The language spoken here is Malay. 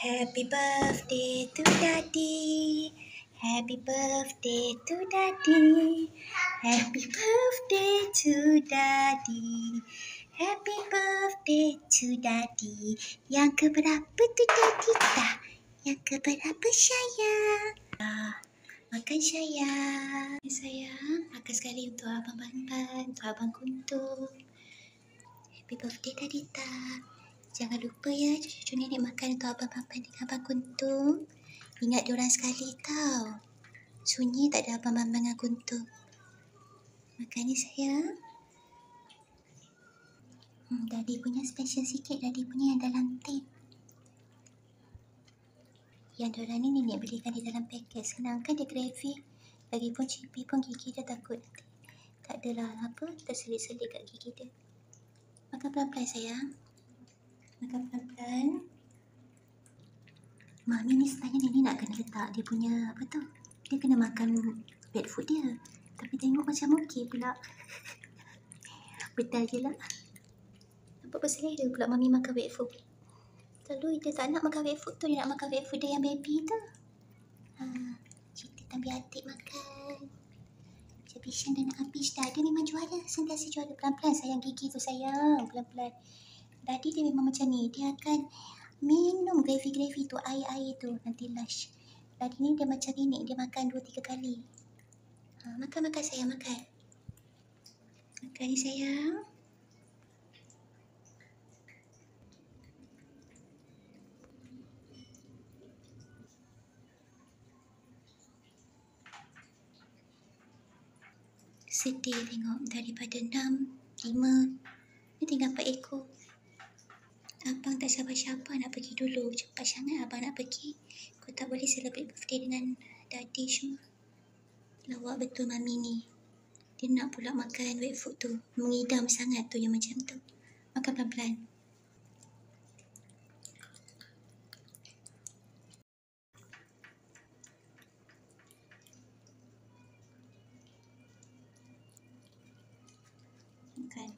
Happy birthday to Daddy. Happy birthday to Daddy. Happy birthday to Daddy. Happy birthday to Daddy. Yang keberapa tu Daddy tak? Yang keberapa sayang? Makan sayang. Sayang, makan sekali untuk Abang Banban, untuk Abang Kuntung. Happy birthday Daddy tak? Jangan lupa ya cucu nenek makan untuk Abang Banban dengan Abang Kuntung. Ingat diorang sekali tau. Sunyi tak ada Abang Banban dengan Kuntung. Makan ni sayang. Daddy punya special sikit. Daddy punya yang dalam tin. Yang diorang ni nenek belikan di dalam paket. Senang kan dia gravy. Lagipun cipi pun gigi dia takut nanti tak adalah apa terselit-selit kat gigi dia. Makan pelan-pelan sayang. Makan pelan-pelan. Mami ni sebenarnya nenek nak kena letak dia punya apa tu. Dia kena makan pet food dia. Tapi tengok macam okey pula. Betul je lah. Nampak berselera pula Mami makan wet food. Selalu dia tak nak makan wet food tu. Dia nak makan wet food dia yang baby tu. Cerita Tambi Atik makan. Bishan dan habis dah. Dia memang juara. Sentiasa juara. Pelan-pelan sayang gigi tu sayang. Pelan-pelan. Daddy dia memang macam ni. Dia akan minum gravy-gravy tu. Air-air tu. Nanti lush. Daddy ni dia macam nenek. Dia makan 2-3 kali. Makan-makan sayang. Makan. Makan ni sayang. Sedih tengok daripada 6, 5, ni tinggal 4 ekor. Abang tak sabar-sabar nak pergi dulu. Cepat sangat abang nak pergi. Kau tak boleh celebrate birthday dengan Daddy semua. Lawak betul Mami ni. Dia nak pula makan wet food tu. Mengidam sangat tu yang macam tu. Makan pelan-pelan. Makan.